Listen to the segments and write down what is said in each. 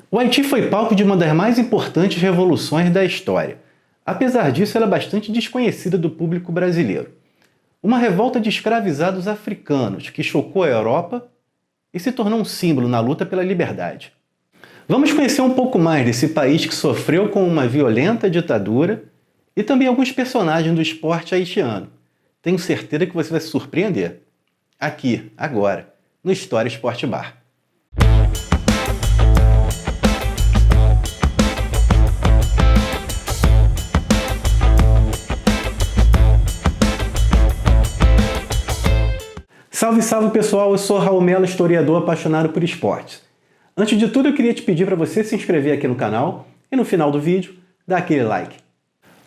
O Haiti foi palco de uma das mais importantes revoluções da história. Apesar disso, ela é bastante desconhecida do público brasileiro. Uma revolta de escravizados africanos que chocou a Europa e se tornou um símbolo na luta pela liberdade. Vamos conhecer um pouco mais desse país que sofreu com uma violenta ditadura e também alguns personagens do esporte haitiano. Tenho certeza que você vai se surpreender. Aqui, agora, no História Esporte Bar. Salve, salve pessoal, eu sou Raul Mello, historiador apaixonado por esportes. Antes de tudo, eu queria te pedir para você se inscrever aqui no canal e no final do vídeo, dar aquele like.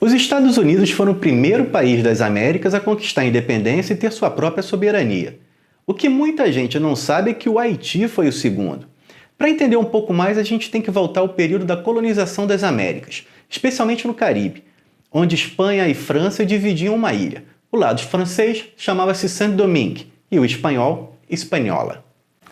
Os Estados Unidos foram o primeiro país das Américas a conquistar a independência e ter sua própria soberania. O que muita gente não sabe é que o Haiti foi o segundo. Para entender um pouco mais, a gente tem que voltar ao período da colonização das Américas, especialmente no Caribe, onde Espanha e França dividiam uma ilha. O lado francês chamava-se Saint-Domingue e o espanhol, Hispaniola.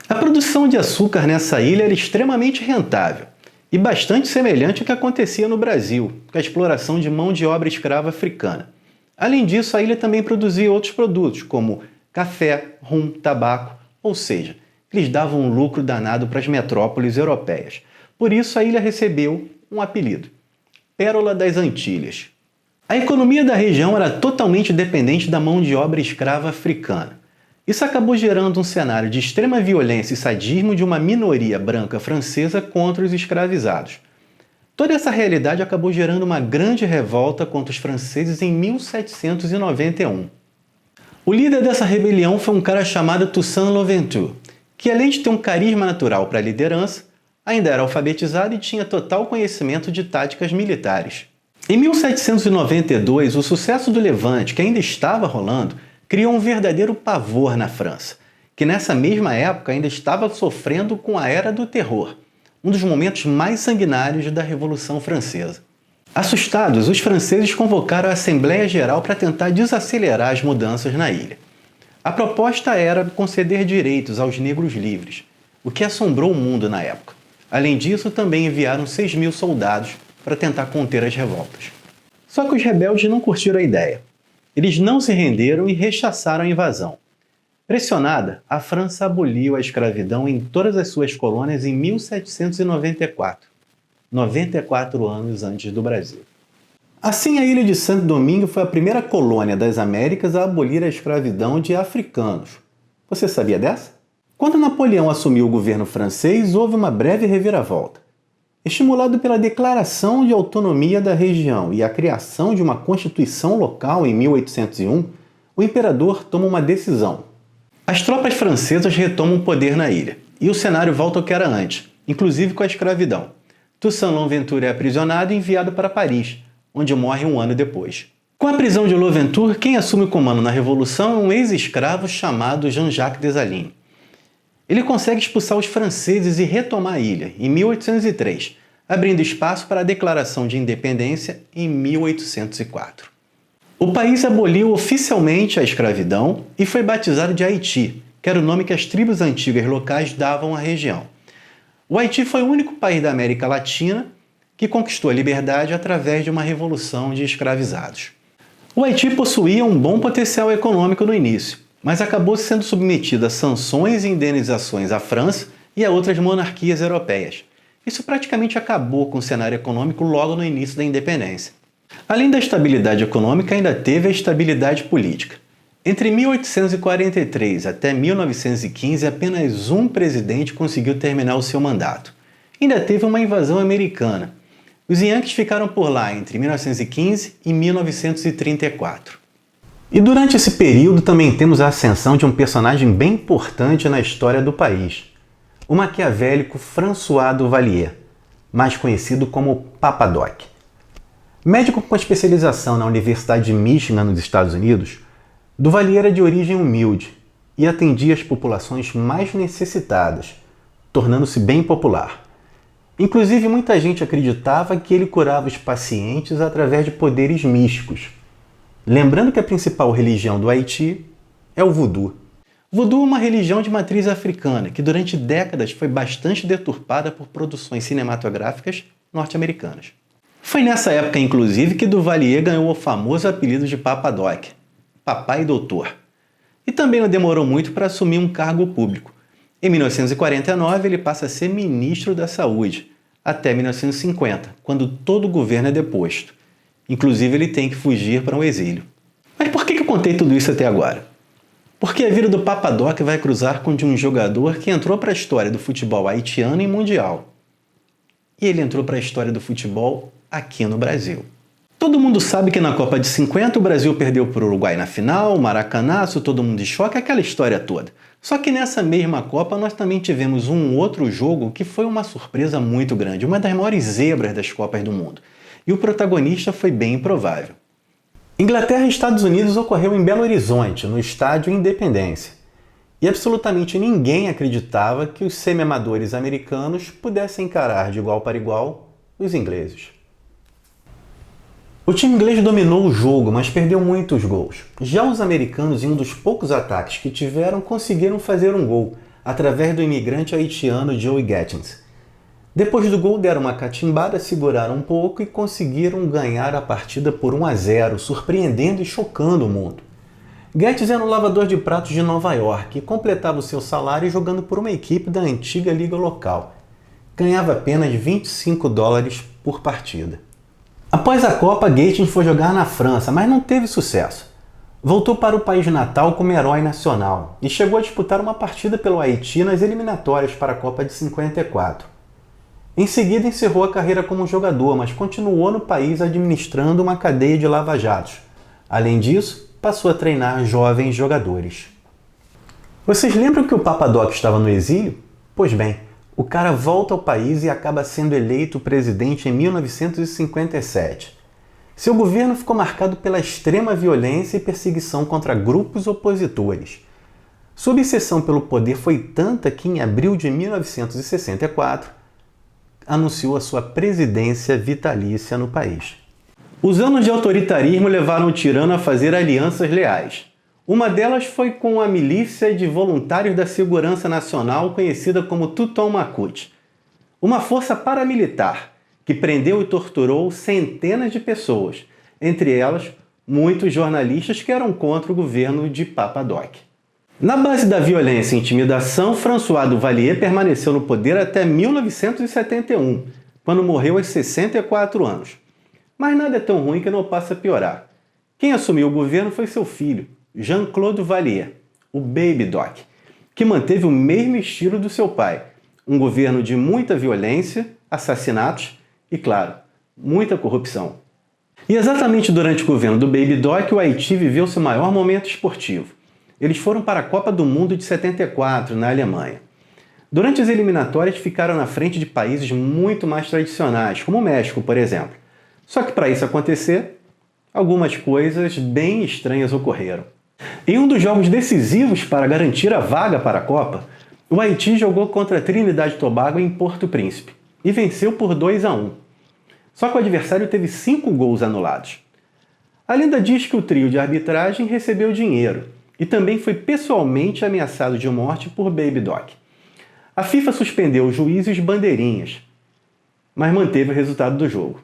A produção de açúcar nessa ilha era extremamente rentável e bastante semelhante ao que acontecia no Brasil, com a exploração de mão de obra escrava africana. Além disso, a ilha também produzia outros produtos, como café, rum, tabaco, ou seja, eles davam um lucro danado para as metrópoles europeias. Por isso, a ilha recebeu um apelido: Pérola das Antilhas. A economia da região era totalmente dependente da mão de obra escrava africana. Isso acabou gerando um cenário de extrema violência e sadismo de uma minoria branca francesa contra os escravizados. Toda essa realidade acabou gerando uma grande revolta contra os franceses em 1791. O líder dessa rebelião foi um cara chamado Toussaint Louverture, que além de ter um carisma natural para a liderança, ainda era alfabetizado e tinha total conhecimento de táticas militares. Em 1792, o sucesso do Levante, que ainda estava rolando, criou um verdadeiro pavor na França, que nessa mesma época ainda estava sofrendo com a Era do Terror, um dos momentos mais sanguinários da Revolução Francesa. Assustados, os franceses convocaram a Assembleia Geral para tentar desacelerar as mudanças na ilha. A proposta era conceder direitos aos negros livres, o que assombrou o mundo na época. Além disso, também enviaram 6.000 soldados para tentar conter as revoltas. Só que os rebeldes não curtiram a ideia. Eles não se renderam e rechaçaram a invasão. Pressionada, a França aboliu a escravidão em todas as suas colônias em 1794, 94 anos antes do Brasil. Assim, a ilha de Saint-Domingue foi a primeira colônia das Américas a abolir a escravidão de africanos. Você sabia dessa? Quando Napoleão assumiu o governo francês, houve uma breve reviravolta. Estimulado pela Declaração de Autonomia da região e a criação de uma constituição local em 1801, o imperador toma uma decisão. As tropas francesas retomam o poder na ilha, e o cenário volta ao que era antes, inclusive com a escravidão. Toussaint Louverture é aprisionado e enviado para Paris, onde morre um ano depois. Com a prisão de Louverture, quem assume o comando na Revolução é um ex-escravo chamado Jean-Jacques Dessalines. Ele consegue expulsar os franceses e retomar a ilha, em 1803, abrindo espaço para a Declaração de Independência em 1804. O país aboliu oficialmente a escravidão e foi batizado de Haiti, que era o nome que as tribos antigas locais davam à região. O Haiti foi o único país da América Latina que conquistou a liberdade através de uma revolução de escravizados. O Haiti possuía um bom potencial econômico no início, mas acabou sendo submetido a sanções e indenizações à França e a outras monarquias europeias. Isso praticamente acabou com o cenário econômico logo no início da independência. Além da estabilidade econômica, ainda teve a estabilidade política. Entre 1843 até 1915, apenas um presidente conseguiu terminar o seu mandato. Ainda teve uma invasão americana. Os Yankees ficaram por lá entre 1915 e 1934. E durante esse período também temos a ascensão de um personagem bem importante na história do país, o maquiavélico François Duvalier, mais conhecido como Papa Doc. Médico com especialização na Universidade de Michigan, nos Estados Unidos, Duvalier era de origem humilde e atendia as populações mais necessitadas, tornando-se bem popular. Inclusive, muita gente acreditava que ele curava os pacientes através de poderes místicos. Lembrando que a principal religião do Haiti é o voodoo. Voodoo é uma religião de matriz africana que durante décadas foi bastante deturpada por produções cinematográficas norte-americanas. Foi nessa época, inclusive, que Duvalier ganhou o famoso apelido de Papa Doc, Papai Doutor. E também não demorou muito para assumir um cargo público. Em 1949, ele passa a ser ministro da Saúde, até 1950, quando todo o governo é deposto. Inclusive, ele tem que fugir para um exílio. Mas por que eu contei tudo isso até agora? Porque a vida do Papa Doc vai cruzar com de um jogador que entrou para a história do futebol haitiano e mundial. E ele entrou para a história do futebol aqui no Brasil. Todo mundo sabe que na Copa de 50 o Brasil perdeu para o Uruguai na final, o Maracanaço, todo mundo de choque, aquela história toda. Só que nessa mesma Copa nós também tivemos um outro jogo que foi uma surpresa muito grande, uma das maiores zebras das Copas do mundo. E o protagonista foi bem improvável. Inglaterra e Estados Unidos ocorreu em Belo Horizonte, no estádio Independência. E absolutamente ninguém acreditava que os semi-amadores americanos pudessem encarar de igual para igual os ingleses. O time inglês dominou o jogo, mas perdeu muitos gols. Já os americanos, em um dos poucos ataques que tiveram, conseguiram fazer um gol, através do imigrante haitiano Joey Gattins. Depois do gol, deram uma catimbada, seguraram um pouco e conseguiram ganhar a partida por 1-0, surpreendendo e chocando o mundo. Gattins era um lavador de pratos de Nova York e completava o seu salário jogando por uma equipe da antiga liga local. Ganhava apenas $25 por partida. Após a Copa, Gattins foi jogar na França, mas não teve sucesso. Voltou para o país natal como herói nacional e chegou a disputar uma partida pelo Haiti nas eliminatórias para a Copa de 54. Em seguida, encerrou a carreira como jogador, mas continuou no país administrando uma cadeia de lava-jatos. Além disso, passou a treinar jovens jogadores. Vocês lembram que o Papa Doc estava no exílio? Pois bem, o cara volta ao país e acaba sendo eleito presidente em 1957. Seu governo ficou marcado pela extrema violência e perseguição contra grupos opositores. Sua obsessão pelo poder foi tanta que, em abril de 1964, anunciou a sua presidência vitalícia no país. Os anos de autoritarismo levaram o tirano a fazer alianças leais. Uma delas foi com a milícia de voluntários da Segurança Nacional, conhecida como Tutom Makut, uma força paramilitar que prendeu e torturou centenas de pessoas, entre elas muitos jornalistas que eram contra o governo de Papa Doc. Na base da violência e intimidação, François Duvalier permaneceu no poder até 1971, quando morreu aos 64 anos. Mas nada é tão ruim que não possa piorar. Quem assumiu o governo foi seu filho, Jean-Claude Duvalier, o Baby Doc, que manteve o mesmo estilo do seu pai, um governo de muita violência, assassinatos e, claro, muita corrupção. E exatamente durante o governo do Baby Doc, o Haiti viveu seu maior momento esportivo. Eles foram para a Copa do Mundo de 74, na Alemanha. Durante as eliminatórias, ficaram na frente de países muito mais tradicionais, como o México, por exemplo. Só que para isso acontecer, algumas coisas bem estranhas ocorreram. Em um dos jogos decisivos para garantir a vaga para a Copa, o Haiti jogou contra a Trinidad e Tobago em Porto Príncipe e venceu por 2-1. Só que o adversário teve 5 gols anulados. A lenda diz que o trio de arbitragem recebeu dinheiro e também foi pessoalmente ameaçado de morte por Baby Doc. A FIFA suspendeu o juiz e os bandeirinhas, mas manteve o resultado do jogo.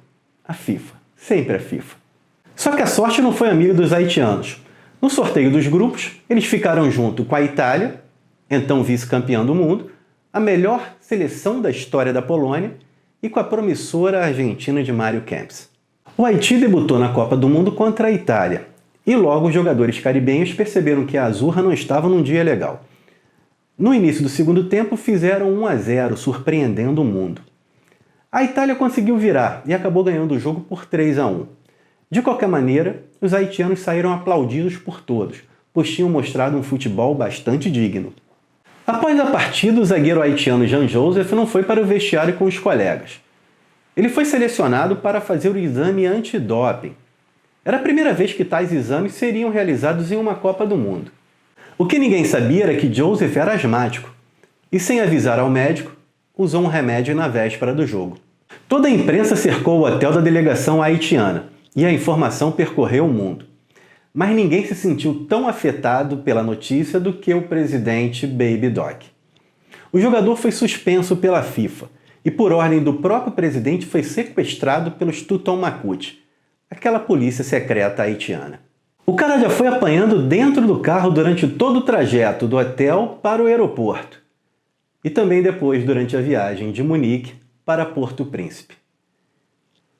A FIFA, sempre a FIFA. Só que a sorte não foi amiga dos haitianos. No sorteio dos grupos, eles ficaram junto com a Itália, então vice-campeã do mundo, a melhor seleção da história da Polônia e com a promissora Argentina de Mário Kempes. O Haiti debutou na Copa do Mundo contra a Itália e logo os jogadores caribenhos perceberam que a Azurra não estava num dia legal. No início do segundo tempo, fizeram 1-0, surpreendendo o mundo. A Itália conseguiu virar e acabou ganhando o jogo por 3-1. De qualquer maneira, os haitianos saíram aplaudidos por todos, pois tinham mostrado um futebol bastante digno. Após a partida, o zagueiro haitiano Jean Joseph não foi para o vestiário com os colegas. Ele foi selecionado para fazer o exame antidoping. Era a primeira vez que tais exames seriam realizados em uma Copa do Mundo. O que ninguém sabia era que Joseph era asmático e, sem avisar ao médico, usou um remédio na véspera do jogo. Toda a imprensa cercou o hotel da delegação haitiana e a informação percorreu o mundo. mas ninguém se sentiu tão afetado pela notícia do que o presidente Baby Doc. O jogador foi suspenso pela FIFA e, por ordem do próprio presidente, foi sequestrado pelos Tutton Makut, aquela polícia secreta haitiana. O cara já foi apanhando dentro do carro durante todo o trajeto do hotel para o aeroporto e também depois durante a viagem de Munique para Porto Príncipe.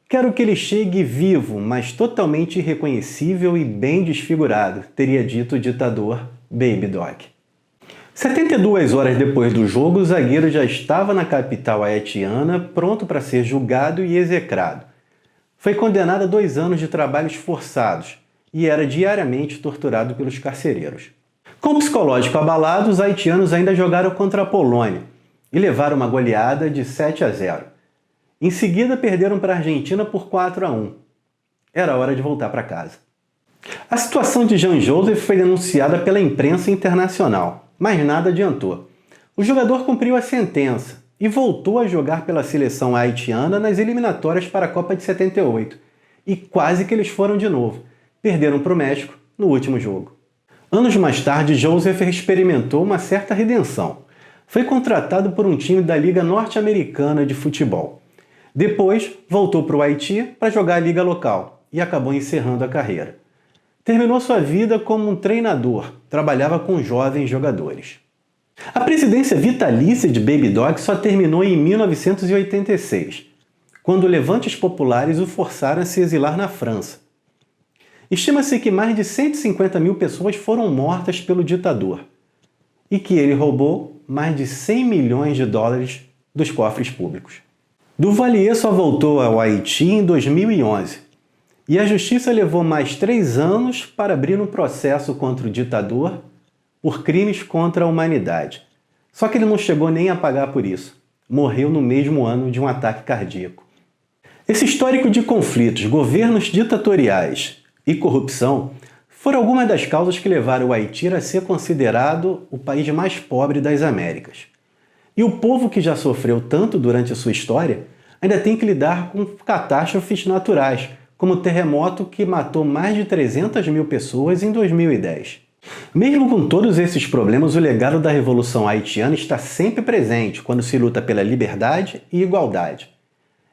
Quero que ele chegue vivo, mas totalmente irreconhecível e bem desfigurado, teria dito o ditador Baby Doc. 72 horas depois do jogo, o zagueiro já estava na capital haitiana, pronto para ser julgado e execrado. Foi condenado a 2 anos de trabalhos forçados e era diariamente torturado pelos carcereiros. Com o psicológico abalado, os haitianos ainda jogaram contra a Polônia e levaram uma goleada de 7-0. Em seguida, perderam para a Argentina por 4-1. Era hora de voltar para casa. A situação de Jean-Joseph foi denunciada pela imprensa internacional, mas nada adiantou. O jogador cumpriu a sentença e voltou a jogar pela seleção haitiana nas eliminatórias para a Copa de 78. E quase que eles foram de novo. Perderam para o México no último jogo. Anos mais tarde, Joseph experimentou uma certa redenção. Foi contratado por um time da Liga Norte-Americana de Futebol. Depois, voltou para o Haiti para jogar a liga local e acabou encerrando a carreira. Terminou sua vida como um treinador, trabalhava com jovens jogadores. A presidência vitalícia de Baby Doc só terminou em 1986, quando levantes populares o forçaram a se exilar na França. Estima-se que mais de 150 mil pessoas foram mortas pelo ditador e que ele roubou mais de 100 milhões de dólares dos cofres públicos. Duvalier só voltou ao Haiti em 2011 e a justiça levou mais 3 anos para abrir um processo contra o ditador por crimes contra a humanidade. Só que ele não chegou nem a pagar por isso. Morreu no mesmo ano de um ataque cardíaco. Esse histórico de conflitos, governos ditatoriais e corrupção foram algumas das causas que levaram o Haiti a ser considerado o país mais pobre das Américas. E o povo que já sofreu tanto durante a sua história ainda tem que lidar com catástrofes naturais, como o terremoto que matou mais de 300 mil pessoas em 2010. Mesmo com todos esses problemas, o legado da Revolução Haitiana está sempre presente quando se luta pela liberdade e igualdade.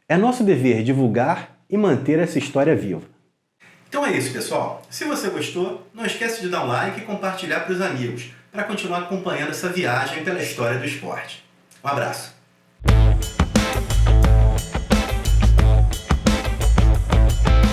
É nosso dever divulgar e manter essa história viva. Então é isso, pessoal. Se você gostou, não esquece de dar um like e compartilhar para os amigos, para continuar acompanhando essa viagem pela história do esporte. Um abraço!